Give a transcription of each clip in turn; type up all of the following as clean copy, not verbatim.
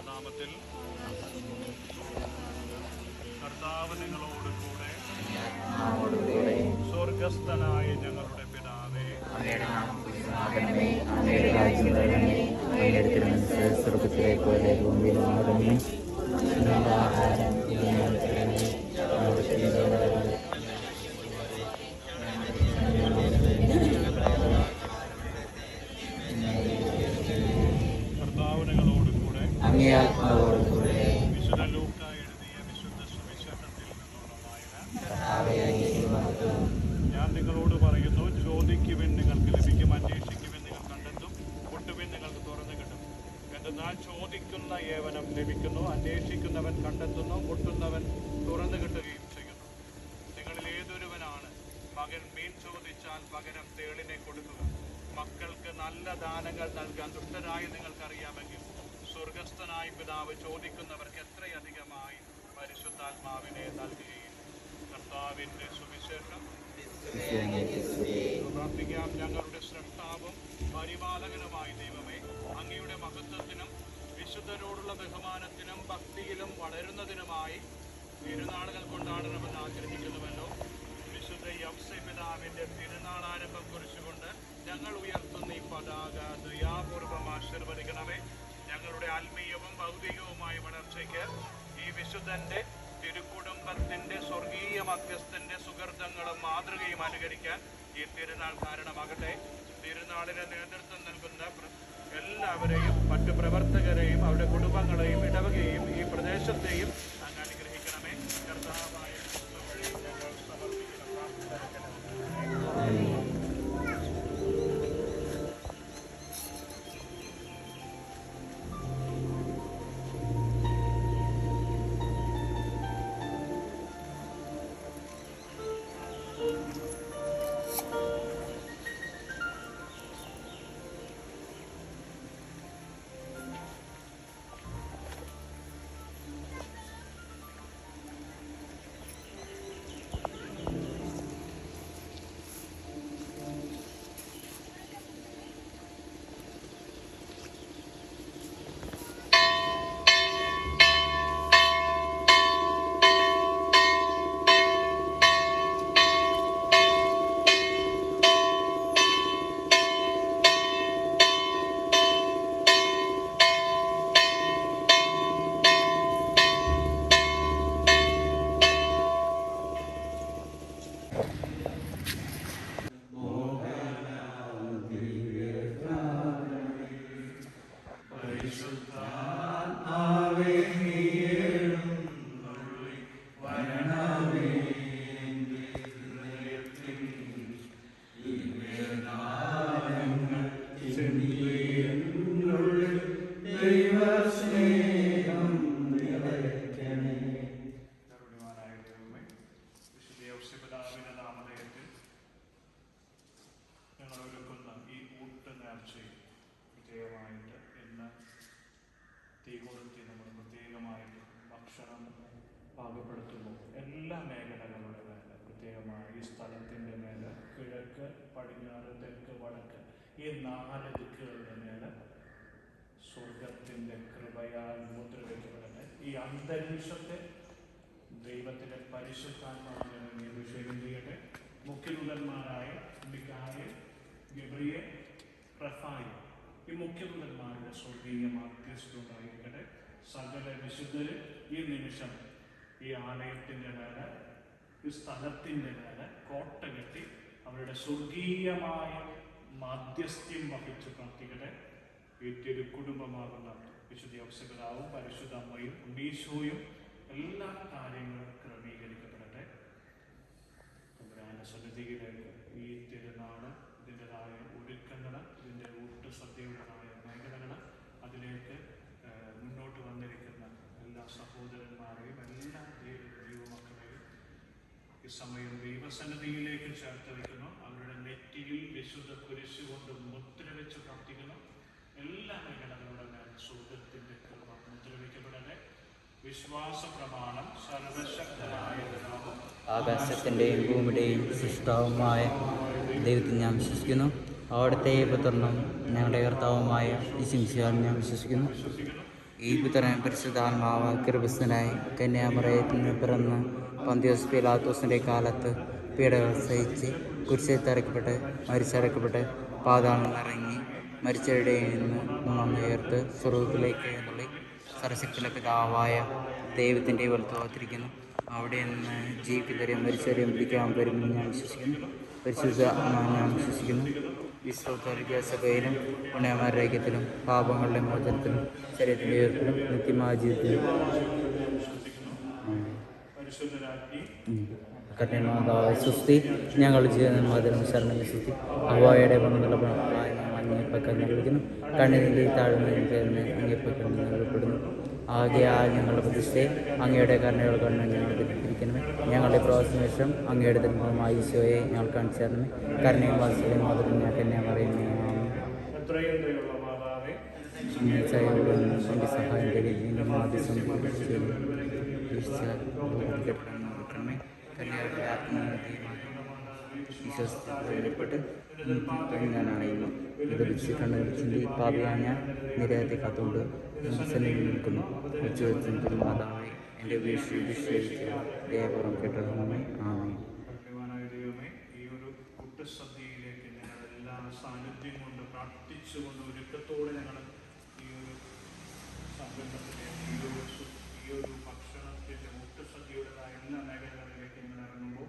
നാമത്തിൽ കർത്താവ് നിങ്ങളോട് കൂടെ. സ്വർഗസ്ഥനായ ഞങ്ങളുടെ പിതാവേ, സ്വർഗത്തിലെ പോലെ ഭൂമിയിലാകുന്നു. ആഹാരം കർത്താവ് നിങ്ങളോട് കൂടെ. അങ്ങേ ആത്മാവോട് കൂടെ. വിശുദ്ധ ലൂക്ക എഴുതിയ വിശുദ്ധ സുവിശേഷത്തിൽ നിന്നുള്ള വായന. ഞാൻ നിങ്ങളോട് പറയുന്നു, ചോദിക്കുവിൻ നിങ്ങൾക്ക് ലഭിക്കും, അന്വേഷിക്കുവിൻ നിങ്ങൾ കണ്ടെത്തും, മുട്ടുവിൻ നിങ്ങൾക്ക് തുറന്നു കിട്ടും. എന്തെന്നാൽ ചോദിക്കുന്ന ഏവനും ലഭിക്കുന്നു, അന്വേഷിക്കുന്നവൻ കണ്ടെത്തുന്നു, മുട്ടുന്നവൻ തുറന്നു കിട്ടുകയും ചെയ്യുന്നു. നിങ്ങളിൽ ഏതൊരുവനാണ് മകൻ മീൻ ചോദിച്ചാൽ പകരം തേളിനെ കൊടുക്കുക? മക്കൾക്ക് നല്ല ദാനങ്ങൾ നൽകാൻ ദുഷ്ടരായി നിങ്ങൾക്കറിയാമെങ്കിൽ സ്വർഗസ്ഥനായ പിതാവ് ചോദിക്കുന്നവർക്ക് എത്രയധികമായി പരിശുദ്ധാത്മാവിനെ നൽകുകയും. കർത്താവിൻ്റെ സുവിശേഷം. പ്രാർത്ഥിക്കാം. ഞങ്ങളുടെ സ്രഷ്ടാവും പരിപാലകനുമായ ദൈവമേ, അങ്ങയുടെ മഹത്വത്തിനും വിശുദ്ധരോടുള്ള ബഹുമാനത്തിനും ഭക്തിയിലും വളരുന്നതിനുമായി തിരുനാളുകൾ കൊണ്ടാടണമെന്ന് ആഗ്രഹിക്കുന്നുവല്ലോ. വിശുദ്ധ യൗസേപിതാവിൻ്റെ തിരുനാളാരംഭം കുറിച്ചുകൊണ്ട് ഞങ്ങൾ ഉയർത്തുന്ന ഈ പതാക ദയാപൂർവം ആശീർവദിക്കണമേ. ഞങ്ങളുടെ ആത്മീയവും ഭൗതികവുമായ വളർച്ചയ്ക്ക് ഈ വിശുദ്ധന്റെ തിരുക്കുടുംബത്തിന്റെ സ്വർഗീയ മധ്യസ്ഥന്റെ സുഹൃതങ്ങളും മാതൃകയും അനുകരിക്കാൻ ഈ തിരുനാൾ കാരണമാകട്ടെ. തിരുനാളിന് നേതൃത്വം നൽകുന്ന എല്ലാവരെയും മറ്റു പ്രവർത്തകരെയും അവരുടെ കുടുംബങ്ങളെയും ഇടവകയും ഈ പ്രദേശത്തെയും അങ്ങ് അനുഗ്രഹിക്കണമേ. കർത്താവായ ഞങ്ങൾ സമർപ്പിക്കുന്ന പ്രാർത്ഥന. പാകപ്പെടുത്തുന്നു. എല്ലാ മേഖലകളുടെ മേലെ, പ്രത്യേകമായി ഈ സ്ഥലത്തിൻ്റെ മേലെ, കിഴക്ക്, പടിഞ്ഞാറ്, തെക്ക്, വടക്ക്, ഈ 4 ദിക്കുകളുടെ മേലെ സ്വർഗത്തിൻ്റെ കൃപയാൽ മുദ്രവയ്ക്കപ്പെടട്ടെ. ഈ അന്തരീക്ഷത്തെ ദൈവത്തിൻ്റെ പരിശുദ്ധാത്മാവിനെ അഭിഷേകം ചെയ്യട്ടെ. മുഖ്യദൂതന്മാരായ മിഖായേൽ, ഗബ്രിയേൽ, റഫായേൽ, ഈ മുഖ്യദൂതന്മാരുടെ സ്വർഗീയ മാധ്യസ്ഥം ഉണ്ടായിരിക്കട്ടെ. സകല വിശുദ്ധര് ഈ നിമിഷം ഈ ആലയത്തിൻ്റെ മേലെ, ഈ സ്ഥലത്തിൻ്റെ മേലെ കോട്ട കെട്ടി അവരുടെ സ്വർഗീയമായ മാധ്യസ്ഥ്യം വഹിച്ച് പ്രാർത്ഥിക്കട്ടെ. ഈ തിരുക്കുടുംബമാകുന്ന വിശുദ്ധ യൗസേപിതാവും പരിശുദ്ധ അമ്മയും ഉണ്ണീശോയും എല്ലാ കാര്യങ്ങളും ക്രമീകരിക്കപ്പെടട്ടെ. സന്നിധിയിലേക്ക് ഈ തിരുനാള്, ഇതിൻ്റെതായ ഒരുക്കങ്ങൾ, ഇതിൻ്റെ ഊട്ടുസദ്യയുടേതായ മേഖലകൾ, അതിലേക്ക് മുന്നോട്ട് വന്നിരിക്കുന്ന എല്ലാ സഹോദരന്മാരെയും എല്ലാ ദൈവമക്കളെയും ഈ സമയം ദൈവസന്നിധിയിലേക്ക് ചേർത്ത് വയ്ക്കുന്നു. അവരുടെ നെറ്റിയിൽ വിശുദ്ധ കുരിശ് കൊണ്ട് മുദ്ര വെച്ച് പ്രാർത്ഥിക്കുന്നു. എല്ലാ മേഖലകളുടെ മേൽ സ്വർഗത്തിൻ്റെ കൃപ മുദ്രവയ്ക്കപ്പെടട്ടെ. വിശ്വാസ പ്രമാണം. സർവശക്തനായ പിതാവും ആകാശത്തിൻ്റെയും ഭൂമിയുടെയും സൃഷ്ടാവുമായ ദൈവത്തിൽ ഞാൻ വിശ്വസിക്കുന്നു. അവിടുത്തെ പുത്രനും ഞങ്ങളുടെ കർത്താവുമായ യേശുമിശിഹായിൽ ഞാൻ വിശ്വസിക്കുന്നു. ഈ പുത്രൻ പരിശുദ്ധാത്മാവ് ഗർഭസ്ഥനായി കന്യാമറയത്തിൽ നിന്ന് പിറന്ന് പന്തിയോസ് പീലാത്തോസിൻ്റെ കാലത്ത് പീഡകൾ സഹിച്ച് കുരിശിൽ തറയ്ക്കപ്പെട്ട് മരിച്ചടക്കപ്പെട്ട് പാതാളം ഇറങ്ങി മരിച്ചവരുടെ നിന്ന് ഉയർത്ത് സ്വർഗത്തിലേക്ക് എഴുന്നള്ളി സർവശക്തിയുടെ പിതാവായ ദൈവത്തിൻ്റെ വലത്തുഭാഗത്തിരിക്കുന്നു. അവിടെ നിന്ന് ജീവിക്കുന്നവരെയും മരിച്ചവരെയും പിടിക്കാൻ വരുമെന്ന് ഞാൻ വിശ്വസിക്കുന്നു. പരിശുദ്ധ ഞാൻ വിശ്വസിക്കുന്നു. വിശ്വ സഭയിലും പുണ്യമാരുടെ ഐക്യത്തിലും പാപങ്ങളുടെ മോചനത്തിലും ശരീരത്തിൻ്റെ ഉയർപ്പിലും നിത്യമായ ജീവിതത്തിലും കന്യമാതാവായ സുസ്തി ഞങ്ങളുടെ ജീവനും ശരണം സുസ്തി ഹവ്വായുടെ പങ്കുള്ള അങ്ങേപ്പക്കം വിളിക്കുന്നു. കണ്ണിൻ്റെ താഴ്ന്ന അങ്ങേപ്പക്കം നൽകപ്പെടുന്നു. ആകെയാൽ ഞങ്ങളുടെ പ്രതിഷ്ഠയെ അങ്ങയുടെ കരുണയോട് കണ്ണ് ഞങ്ങൾ തിരിക്കണമേ. ഞങ്ങളുടെ പ്രവാസനേഷം അങ്ങയുടെ തിരുമുഖമായ ഈശോയെ ഞങ്ങൾ കാണിച്ചു തരണമേ. കരുണയും വാത്സല്യം മാതൃക ഞാൻ തന്നെ പറയുന്നേ. എൻ്റെ സഹായം കഴിയുന്ന ആദ്യ സംഭവിക്കണമേ. കല്യാണ വിശ്വസിപ്പെട്ട് ഞാനറിയുന്നു. ഇത് വിളിച്ച് കണ്ണുവിളിച്ചിൻ്റെ പാപിയായ ഞാൻ നിരയത്തെ കാത്തുകൊണ്ട് സന്നിധി നിൽക്കുന്നു. ഉച്ചത്തിൽ മാതാവേ എൻ്റെ വിശ്വസിച്ച് ദേവപുറം കേട്ടിടണമേ. ആമേ. ഈ ഒരു കുട്ടസദ്യയിലേക്ക് ഞങ്ങൾ എല്ലാ സാന്നിധ്യം കൊണ്ട് പ്രാർത്ഥിച്ചുകൊണ്ട് ഒരുക്കത്തോടെ ഞങ്ങൾ ഈ ഒരു സംരംഭത്തിലെ ഈ ഒരു ഭക്ഷണത്തിൻ്റെ മുട്ടസദ്യയുടേതായ എല്ലാ മേഖലകളിലേക്ക് ഞങ്ങൾ ഇറങ്ങുമ്പോൾ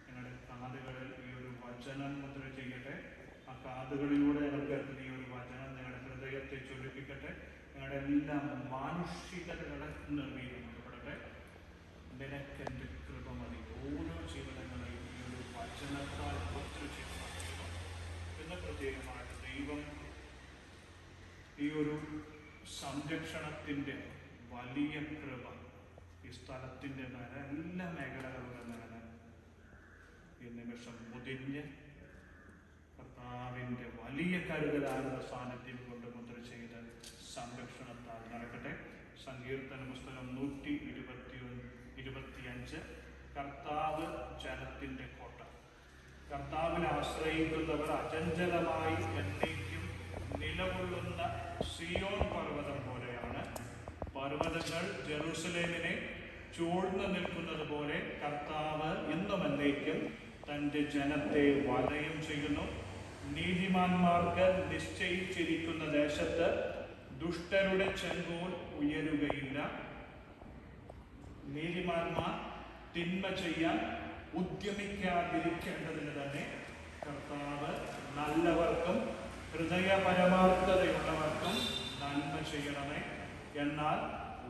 ഞങ്ങളുടെ കാതുകളിൽ ഈ ഒരു വചനം മുദ്ര ചെയ്യട്ടെ. ആ കാതുകളിലൂടെ ഞങ്ങൾക്ക് ഈ ഒരു വചനം ഞങ്ങളുടെ ഹൃദയത്തെ ചൊലിപ്പിക്കട്ടെ. ഞങ്ങളുടെ എല്ലാ മാനുഷികതകളെ നിർവീകരിക്കപ്പെടട്ടെ. നിനക്കെൻ്റെ കൃപ മതി. ഓരോ ജീവിതങ്ങളെയും ഈ ഒരു വചനത്താൽ മുദ്ര ചെയ്ത് നടത്തുക എന്ന് പ്രത്യേകമായിട്ട് ദൈവം ഈ ഒരു സംരക്ഷണത്തിൻ്റെ വലിയ കൃപ ഈ സ്ഥലത്തിൻ്റെതായ എല്ലാ മേഖലകളുടെ മേലെ ഈ നിമിഷം മുതിഞ്ഞ് കർത്താവിൻ്റെ വലിയ കരുതലാകുന്ന സാന്നിധ്യം കൊണ്ട് മുദ്ര ചെയ്ത് സംരക്ഷണത്താൽ നടക്കട്ടെ. സങ്കീർത്തന പുസ്തകം 125 കർത്താവ് ജനത്തിൻ്റെ കോട്ട. കർത്താവിനെ ആശ്രയിക്കുന്നവർ അചഞ്ചലമായി എന്നേക്കും നിലകൊള്ളുന്ന സിയോൻ പർവ്വതം പോലെയാണ്. പർവ്വതങ്ങൾ ജെറൂസലേമിനെ ചൂഴ്ന്നു നിൽക്കുന്നത് പോലെ കർത്താവ് എന്നും എന്നേക്കും തൻ്റെ ജനത്തെ വലയം ചെയ്യുന്നു. നീതിമാന്മാർക്ക് നിശ്ചയിച്ചിരിക്കുന്ന ദേശത്ത് ദുഷ്ടരുടെ ചെങ്കോൽ ഉയരുകയില്ല. നീതിമാന്മാർ തിന്മ ചെയ്യാൻ ഉദ്യമിക്കാതിരിക്കേണ്ടതിന് തന്നെ കർത്താവ് നല്ലവർക്കും ഹൃദയപരമാർത്ഥതയുള്ളവർക്കും നന്മ ചെയ്യണമേ. എന്നാൽ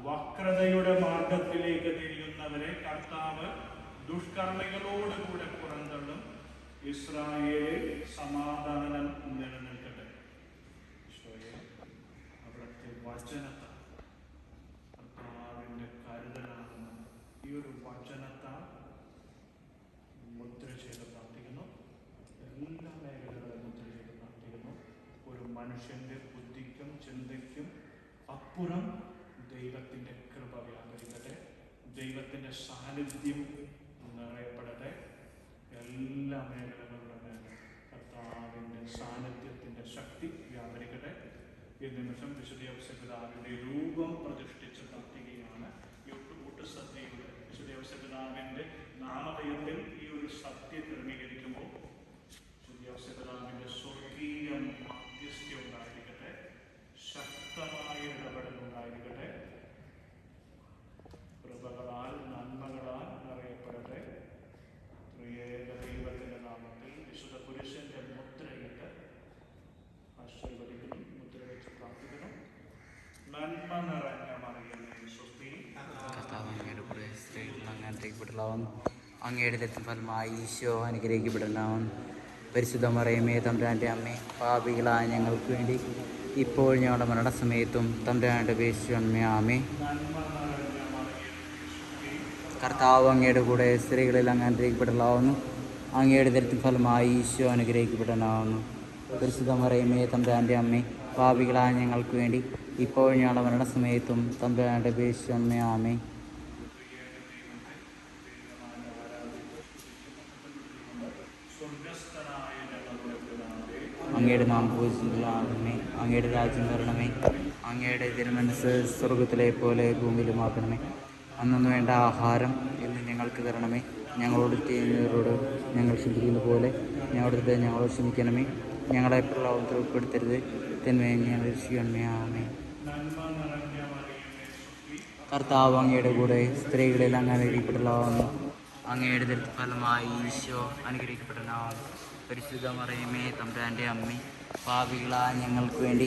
വക്രതയുടെ മാർഗത്തിലേക്ക് തിരിയുന്നവരെ കർത്താവ് ദുഷ്കർമ്മികളോടുകൂടെ പുറന്തള്ളും. ഇസ്രായേലിൽ സമാധാനം നിലനിൽക്കട്ടെ. അവിടുത്തെ വചനത്താൽ കർത്താവിൻ്റെ കരുതലാകുന്ന ഈ ഒരു വചനത്താൽ മുദ്ര ചെയ്ത് പ്രാർത്ഥിക്കുന്നു. എല്ലാ മേഖലകളും മുദ്ര ചെയ്ത് പ്രാർത്ഥിക്കുന്നു. ഒരു മനുഷ്യൻ്റെ ബുദ്ധിക്കും ചിന്തയ്ക്കും അപ്പുറം ദൈവത്തിൻ്റെ കൃപ വ്യാപരിക്കട്ടെ. ദൈവത്തിൻ്റെ സാന്നിധ്യം നിറയപ്പെടട്ടെ. എല്ലാ മേഖലകളുടെ മേലെ കർത്താവിൻ്റെ സാന്നിധ്യത്തിൻ്റെ ശക്തി വ്യാപരിക്കട്ടെ. ഈ നിമിഷം വിശുദ്ധ ഔസേപിതാവിൻ്റെ രൂപം പ്രതിഷ്ഠിച്ച് പ്രാർത്ഥിക്കുകയാണ്. ഈ കൂട്ടുസദ്യയുടെ വിശുദ്ധ ഔസേപിതാവിൻ്റെ നാമധേയത്തിൽ ഈ ഒരു സദ്യ ക്രമീകരിക്കുമ്പോൾ വിശുദ്ധ ഔസേപിതാവിൻ്റെ സ്വർഗീയ മധ്യസ്ഥ ഉണ്ടായിരിക്കട്ടെ. ശക്തമായ ഇടപെടൽ ഉണ്ടായിരിക്കട്ടെ. കൃപകളാൽ നന്മകളാൽ നിറയപ്പെടട്ടെ. ത്രിയേക ദൈവത്തിൻ്റെ നാമത്തിൽ വിശുദ്ധ പുരുഷന്റെ മുദ്രയിട്ട് ആശീർവദിക്കുന്നു. മുദ്ര വെച്ച് പ്രാർത്ഥിക്കണം. നന്മ നിറഞ്ഞ മറിയമേ സ്വസ്തി. അങ്ങയുടെ ഫലമായി ഈശോ അനുഗ്രഹിക്കപ്പെടണം. പരിശുദ്ധ മറിയമേ തമ്പുരാൻ്റെ അമ്മേ, പാപികളായ ഞങ്ങൾക്ക് വേണ്ടി ഇപ്പോൾ ഞങ്ങളുടെ മരണസമയത്തും തമ്പുരാൻ്റെ അപേക്ഷിക്കണമേ. ആമേ. കർത്താവ് അങ്ങയുടെ കൂടെ സ്ത്രീകളിൽ അങ്ങ് അനുഗ്രഹിക്കപ്പെടലാവുന്നു. അങ്ങയുടെ ദരിദ്ര ഫലമായി ഈശോ അനുഗ്രഹിക്കപ്പെടാനാവുന്നു. പരിശുദ്ധ മറിയമേ തമ്പുരാൻ്റെ അമ്മേ, പാപികളായ ഞങ്ങൾക്ക് വേണ്ടി ഇപ്പോൾ ഞങ്ങളുടെ മരണസമയത്തും തമ്പുരാൻ്റെ അപേക്ഷിക്കണമേ. ആമേ. അങ്ങയുടെ നാം പൂജിക്കണമേ. അങ്ങയുടെ രാജ്യം വരണമേ. അങ്ങയുടെ തിരുമനസ് സ്വർഗത്തിലെ പോലെ ഭൂമിയിലുമാക്കണമേ. അന്നു വേണ്ട ആഹാരം ഇന്ന് ഞങ്ങൾക്ക് തരണമേ. ഞങ്ങളോട് ചെയ്യുന്നവരോട് ഞങ്ങൾ ക്ഷമിക്കുന്ന പോലെ ഞങ്ങളുടെ ഞങ്ങളോട് ക്ഷമിക്കണമേ. ഞങ്ങളെ പ്രലോഭനത്തിൽ ഉൾപ്പെടുത്തരുത്, തിന്മയെ ഞങ്ങൾ രക്ഷിക്കണമേ. ആമേൻ. കർത്താവ് അങ്ങയുടെ കൂടെ സ്ത്രീകളിൽ അങ്ങ് അനുഗ്രഹിക്കപ്പെട്ടവളാകുന്നു. അങ്ങയുടെ ഫലമായി ഈശോ അനുഗ്രഹിക്കപ്പെട്ടവനാകുന്നു. പരിശുദ്ധ മറിയമേ, തമ്പുരാൻ്റെ അമ്മേ, പാപികളായ ഞങ്ങൾക്ക് വേണ്ടി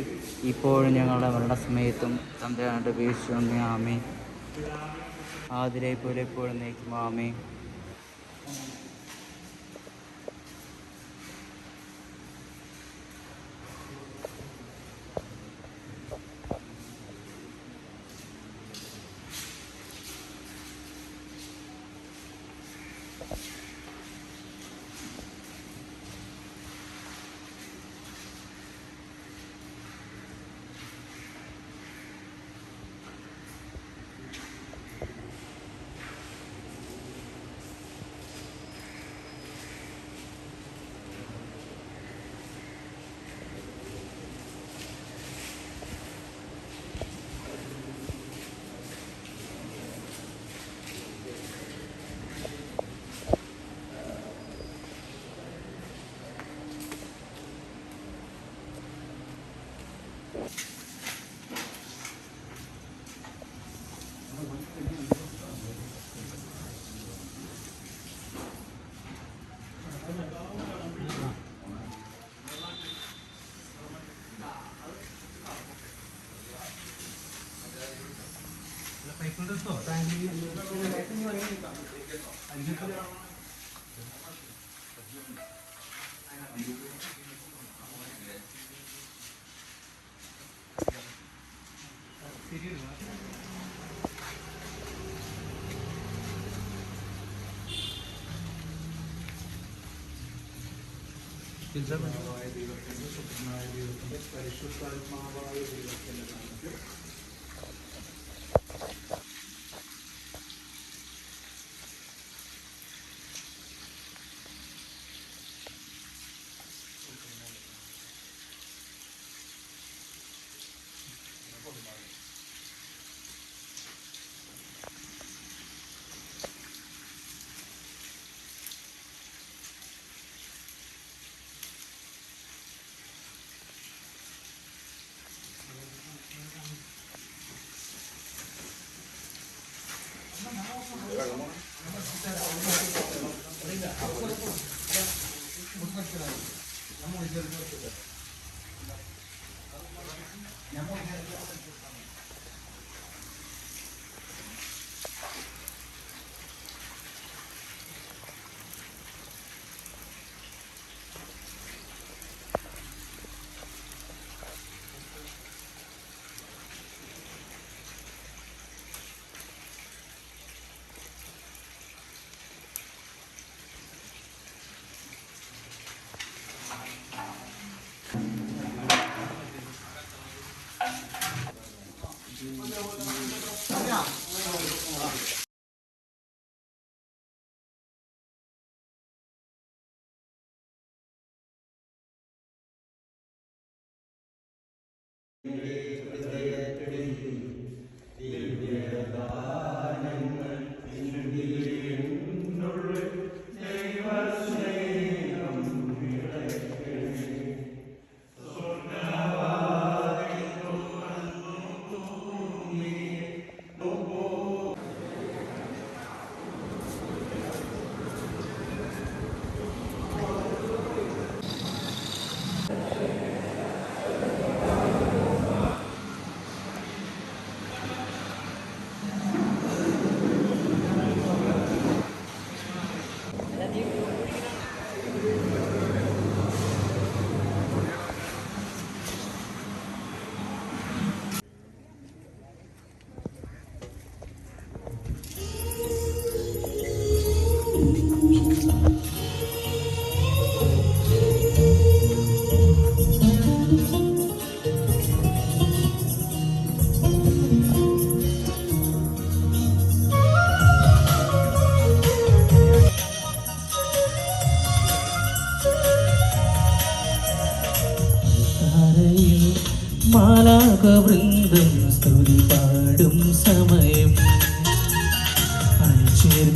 ഇപ്പോഴും ഞങ്ങളുടെ മരണസമയത്തും തമ്പുരാനോട് അപേക്ഷിക്കണമേ. ആമേൻ. ആദിലെ പോലെ എപ്പോഴും നയിക്കും. ആമേൻ.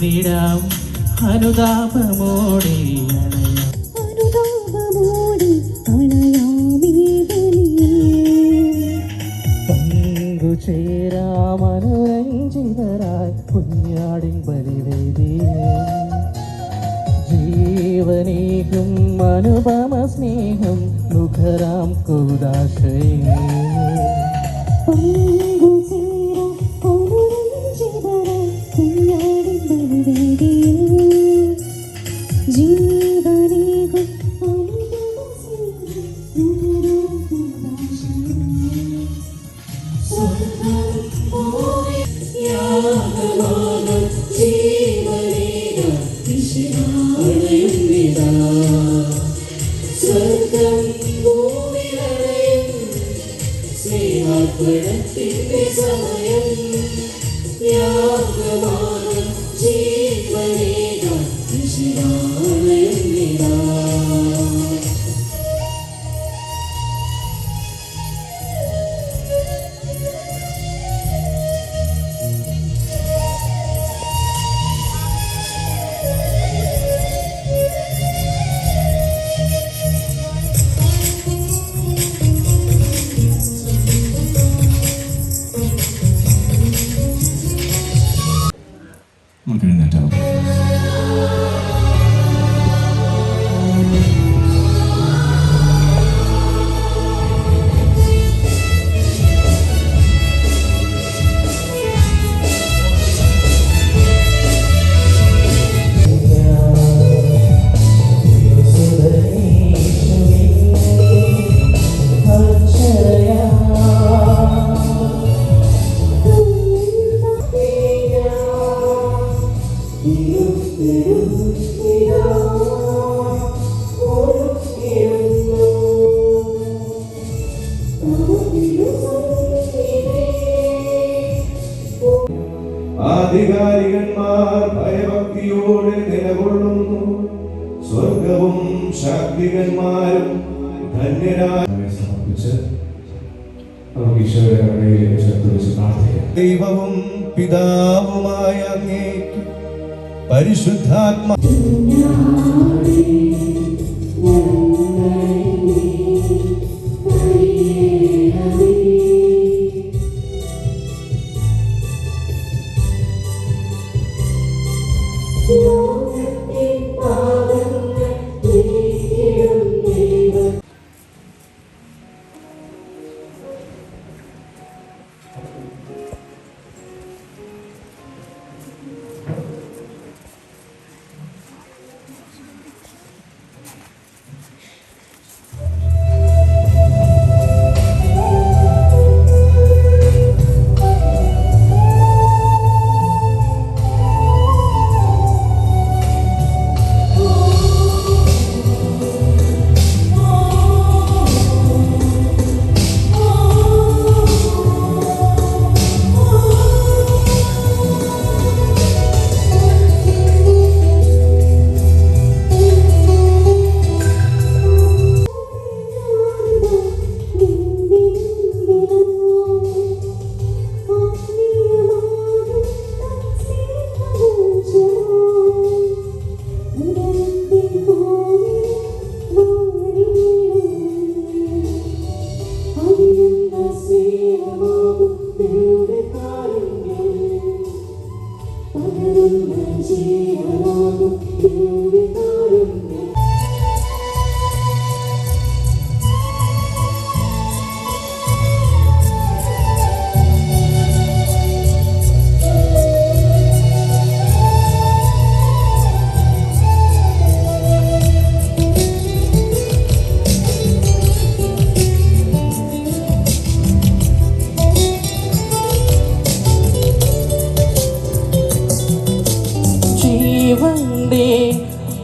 എന്നിടാം അനുതാപമോടെ പങ്കുചേരാമനുരഞ്ജിതരായി കുഞ്ഞാടിൻ ബലിവേദിയിൽ ജീവനേകും അനുപമ സ്നേഹം മുഖരാം കൂദാശയേ നമുക്ക് എഴുന്നേറ്റാവും. ആധികാരികന്മാർ ഭയഭക്തിയോടെ നിലകൊള്ളുന്നു. സ്വർഗവും ശാക്തികന്മാരും ധന്യരായി സമർപ്പിച്ച് നമുക്ക് ഈശോയുടെ കരുണയിലേക്ക് ചേർത്ത് വെച്ച് പ്രാർത്ഥിക്കാം. ദൈവവും പിതാവുമായ അങ്ങേക്ക് പരിശുദ്ധാത്മാ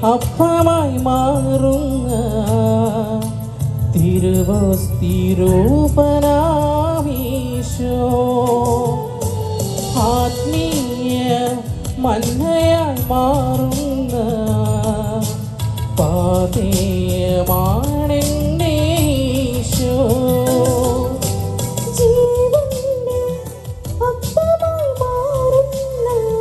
അപ്പമായി മാറുന്ന തിരുവസ്തിരൂപനാമീശോ ആത്മീയ മന്നയായി മാറുന്ന പാതേയമാണെന്നീശോ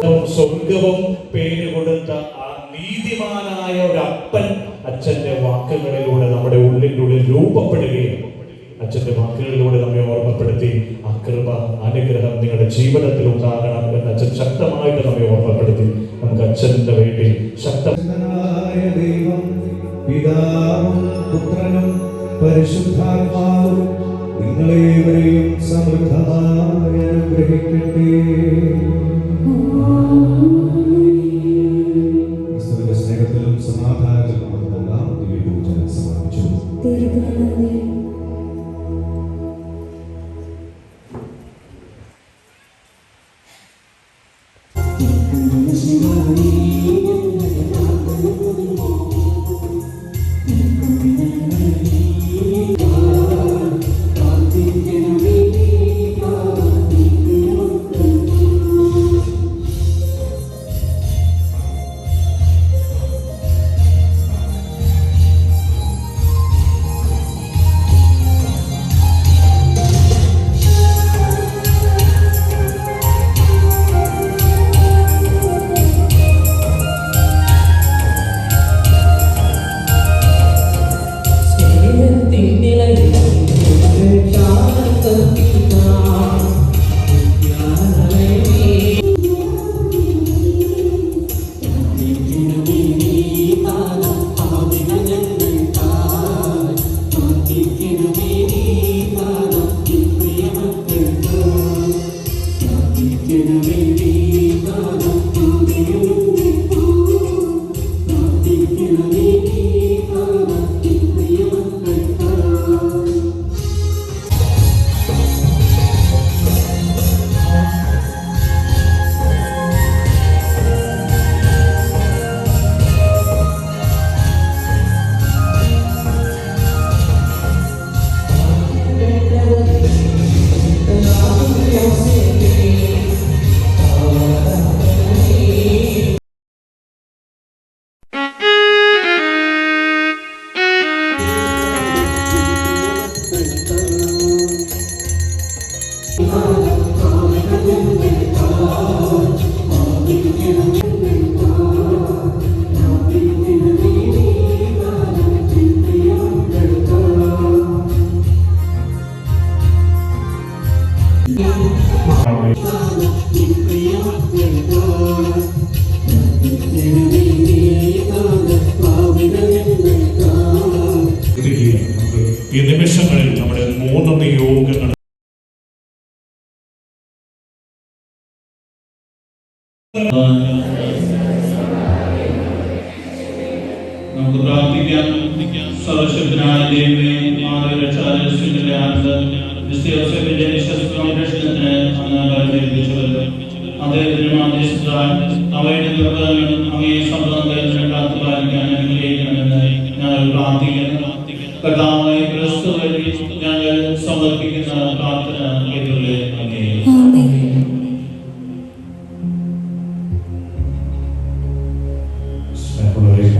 കണ്ടപ്പോൾ സ്വർഗവും പേര് കൊടുത്ത ആ നീതിമാനായ ഒരു അപ്പൻ അച്ഛന്റെ വാക്കുകളിലൂടെ നമ്മുടെ ഉള്ളിനുള്ളിൽ രൂപപ്പെടുകയും അച്ഛന്റെ വാക്കുകളിലൂടെ നമ്മെ ഓർമ്മപ്പെടുത്തി ആ കൃപ അനുഗ്രഹം നിങ്ങളുടെ ജീവിതത്തിൽ ഉണ്ടാകണം എന്ന് അച്ഛൻ ശക്തമായിട്ട് നമ്മെ ഓർമ്മപ്പെടുത്തി. നമുക്ക് അച്ഛന്റെ വേണ്ടി ശക്തനായ ദൈവം പിതാവും പുത്രനും പരിശുദ്ധാത്മാവും നിങ്ങളേവരെയും സമൃദ്ധമായി അനുഗ്രഹിക്കട്ടെ. ക്രിസ്തുവിന്റെ സ്നേഹത്തിലും സമാധാനത്തിലും നമുക്കെല്ലാം ദിവ്യപൂജ സമർപ്പിച്ചു. ഈ നിമിഷങ്ങളിൽ നമ്മുടെ 3 നിയോഗങ്ങൾ നമുക്ക് പ്രാർത്ഥിക്കാം. സർവശക്തനായ ദൈവമേ, രക്ഷാകരത്തിന്റെ വിശ്വസനത്തിന് അദ്ദേഹത്തിന്റെ ആദേശത്താൽ അവയുടെ കൃപകളും അങ്ങയെ സംബന്ധത്തിന് കാത്തുപാലിക്കാൻ അനുഗ്രഹിക്കണമെന്ന് ഞങ്ങൾ പ്രാർത്ഥിക്കുന്നു. കർത്താവായ ക്രിസ്തു വഴി ഞങ്ങൾ സമർപ്പിക്കുന്ന പ്രാർത്ഥന കേട്ടുള്ളേ.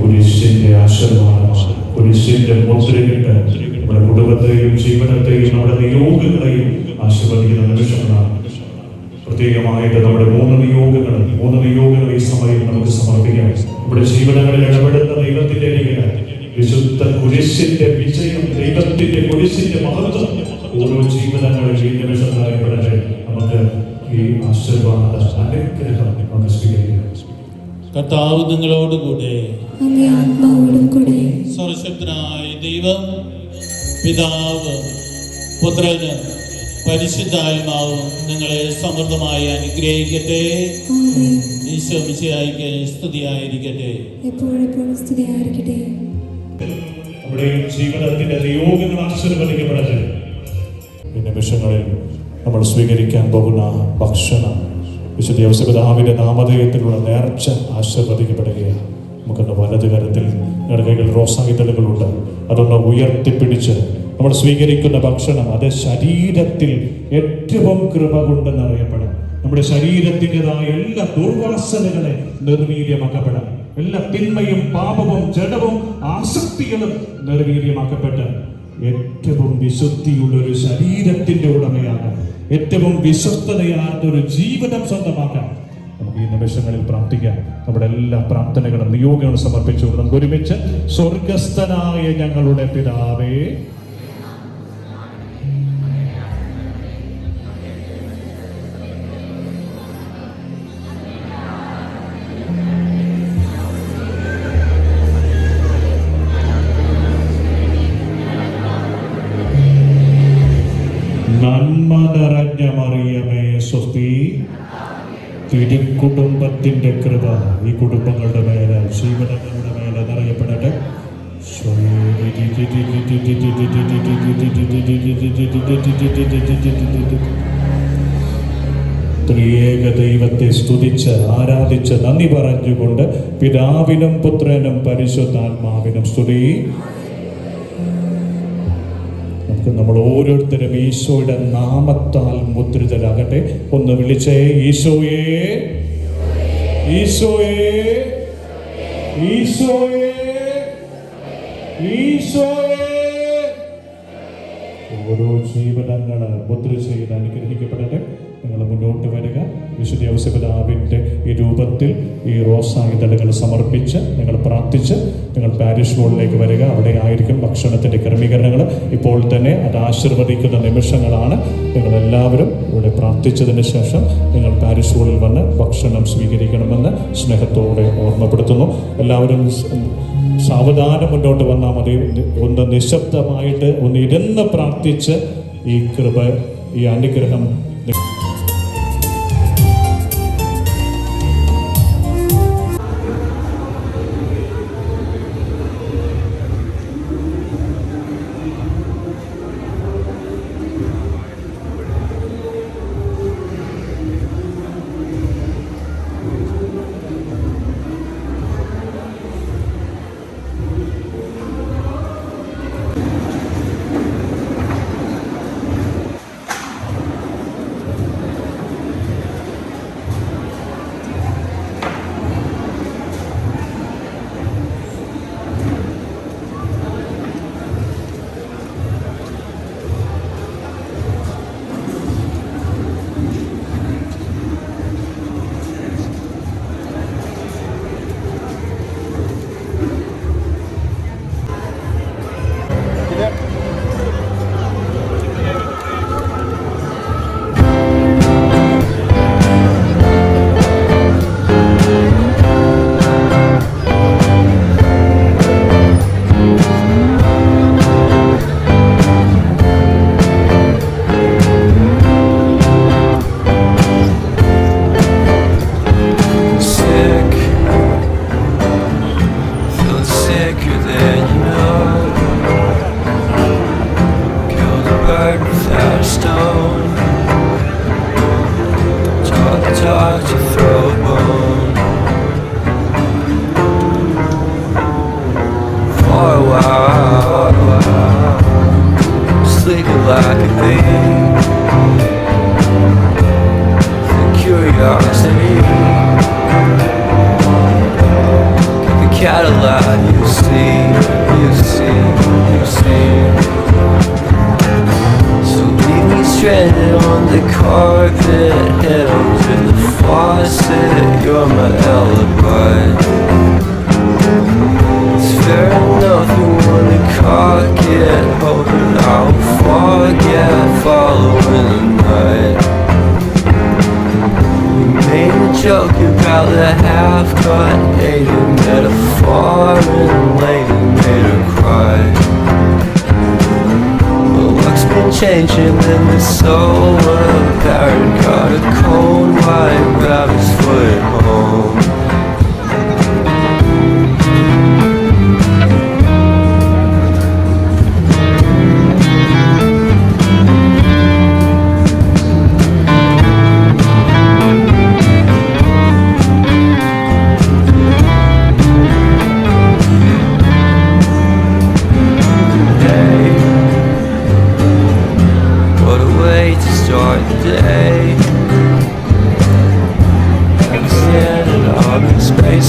കുരിശിന്റെ ആശീർവാദമാണ്, കുരിശിന്റെ മുദ്രയിട്ട് നമ്മുടെ കുടുംബത്തെയും ജീവിതത്തെയും നമ്മുടെ നിയോഗങ്ങളെയും ആശീർവദിക്കുന്ന നിമിഷങ്ങളാണ്. പ്രത്യേകമായിട്ട് നമ്മുടെ 3 നിയോഗങ്ങൾ ഈ സമയം നമുക്ക് സമർപ്പിക്കാം. നമ്മുടെ ജീവിതങ്ങളിൽ ഇടപെടുന്ന ദൈവത്തിന്റെ അരികിലാണ് വിശുദ്ധ കുരിശിന്റെ വിജയം, ദൈവത്തിന്റെ കുരിശിന്റെ മഹത്വം ഓരോ ജീവിതങ്ങളിൽ ഈ നിമിഷം അറിയപ്പെടട്ടെ. നമുക്ക് ഈ ആശീർവാദ അനുഗ്രഹം നമുക്ക് സ്വീകരിക്കാം. കർത്താവ് നിങ്ങളോടുകൂടെ, സർവശക്തനായ ദൈവം പിതാവ് പുത്രന് പരിശുദ്ധാത്മാവും നിങ്ങളെ സമൃദ്ധമായി അനുഗ്രഹിക്കട്ടെ. ഈശോ മിശിഹായ്ക്ക് സ്തുതിയായിരിക്കട്ടെ. നമ്മുടെ ജീവിതത്തിന്റെ നിയോഗങ്ങൾ ആശീർവദിക്കപ്പെടട്ടെ. ഈ നിമിഷങ്ങളിൽ നമ്മൾ സ്വീകരിക്കാൻ പോകുന്ന ഭക്ഷണം വിശുദ്ധ ഔസേപിതാവിന്റെ നാമധേയത്തിലുള്ള നേർച്ച ആശീർവദിക്കപ്പെടുകയാണ്. നമുക്കൊന്ന് വലത് കരത്തിൽ നിങ്ങളുടെ കൈകൾ റോസായിതളുകളുണ്ട്, അതൊന്ന് ഉയർത്തിപ്പിടിച്ച് നമ്മൾ സ്വീകരിക്കുന്ന ഭക്ഷണം അത് ശരീരത്തിൽ ഏറ്റവും കൃപ കൊണ്ടെന്നറിയപ്പെടാം. നമ്മുടെ ശരീരത്തിൻ്റെതായ എല്ലാ ദുർവാസനകളെ നിർവീര്യമാക്കപ്പെടാം. എല്ലാ തിന്മയും പാപവും ജഡവും ആസക്തികളും നിർവീര്യമാക്കപ്പെട്ട് ഏറ്റവും വിശുദ്ധിയുള്ള ഒരു ശരീരത്തിന്റെ ഉടമയാകാം, ഏറ്റവും വിശ്വസ്തതയാർന്ന ഒരു ജീവിതം സ്വന്തമാക്കാം. നമുക്ക് ഈ നിമിഷങ്ങളിൽ പ്രാർത്ഥിക്കാം. നമ്മുടെ എല്ലാ പ്രാർത്ഥനകളും നിയോഗങ്ങളും സമർപ്പിച്ചുകൊണ്ട് നമുക്ക് ഒരുമിച്ച് സ്വർഗസ്ഥനായ ഞങ്ങളുടെ പിതാവേ, നന്മ നിറഞ്ഞ മറിയമേ സ്വസ്തി, തിരുക്കുടുംബത്തിന്റെ കൃപ ഈ കുടുംബങ്ങളുടെ മേലെ, ജീവിതങ്ങളുടെ മേലെ നിറയപ്പെടട്ടെ. ത്രിയേക ദൈവത്തെ സ്തുതിച്ച് ആരാധിച്ച് നന്ദി പറഞ്ഞുകൊണ്ട് പിതാവിനും പുത്രനും പരിശുദ്ധാത്മാവിനും സ്തുതി. നമ്മൾ ഓരോരുത്തരും ഈശോയുടെ നാമത്താൽ മുദ്രിതരാകട്ടെ. ഒന്ന് വിളിച്ചേ, ഈശോയേ, ഈശോയേ, ഈശോയേ, ഈശോയേ. ഓരോ ജീവിതങ്ങള് മുദ്ര ചെയ്ത് അനുഗ്രഹിക്കപ്പെടട്ടെ. നിങ്ങൾ മുന്നോട്ട് വരിക. വിശുദ്ധ ഔസേപ്പിതാവിൻ്റെ ഈ രൂപത്തിൽ ഈ റോസായുധകൾ സമർപ്പിച്ച് നിങ്ങൾ പ്രാർത്ഥിച്ച് നിങ്ങൾ പാരിഷ് ഹോളിലേക്ക് വരിക. അവിടെ ആയിരിക്കും ഭക്ഷണത്തിൻ്റെ ക്രമീകരണങ്ങൾ. ഇപ്പോൾ തന്നെ അത് ആശീർവദിക്കുന്ന നിമിഷങ്ങളാണ്. നിങ്ങളെല്ലാവരും ഇവിടെ പ്രാർത്ഥിച്ചതിന് ശേഷം നിങ്ങൾ പാരിഷ് ഹോളിൽ വന്ന് ഭക്ഷണം സ്വീകരിക്കണമെന്ന് സ്നേഹത്തോടെ ഓർമ്മപ്പെടുത്തുന്നു. എല്ലാവരും സാവധാനം മുന്നോട്ട് വന്നാൽ മതി. ഒന്ന് നിശബ്ദമായിട്ട് ഒന്ന് ഇരുന്ന് പ്രാർത്ഥിച്ച് ഈ കൃപ, ഈ അനുഗ്രഹം Cadillac, you see. So leave me stranded on the carpet, head under the faucet. You're my alibi. It's fair enough you wanna cock it, hoping I'll forget following the night. Made a joke about the half-cut Asian metaphor and later made her cry. Well, luck's been changing and it's so apparent. Got a cold white rabbit's foot at home.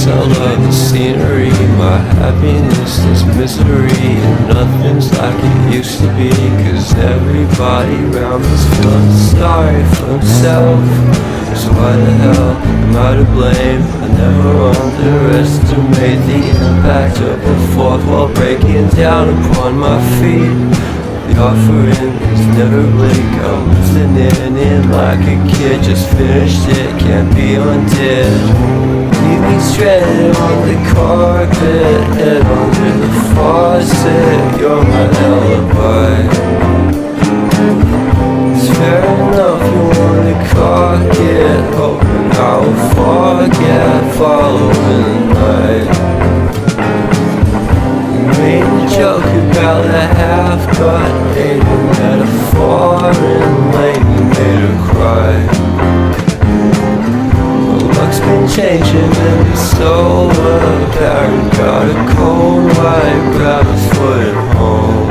I love the scenery, my happiness is misery, and nothing's like it used to be, 'cause everybody around me's feeling sorry for himself. So why the hell am I to blame? I never underestimate the impact of a fourth wall breaking down upon my feet. The offering is never bleak. I'm listening in like a kid, just finished it, can't be undid. Leave me stranded on the carpet, head under the faucet. You're my alibi. It's fair enough, you wanna cock it, hoping I will forget following the night. You made a joke about a half-cut dating metaphor and late you made her cry. Well, luck's been changing and it's so apparent. Got a cold white rabbit's foot at home.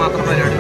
മാത്രം പരിപാടി.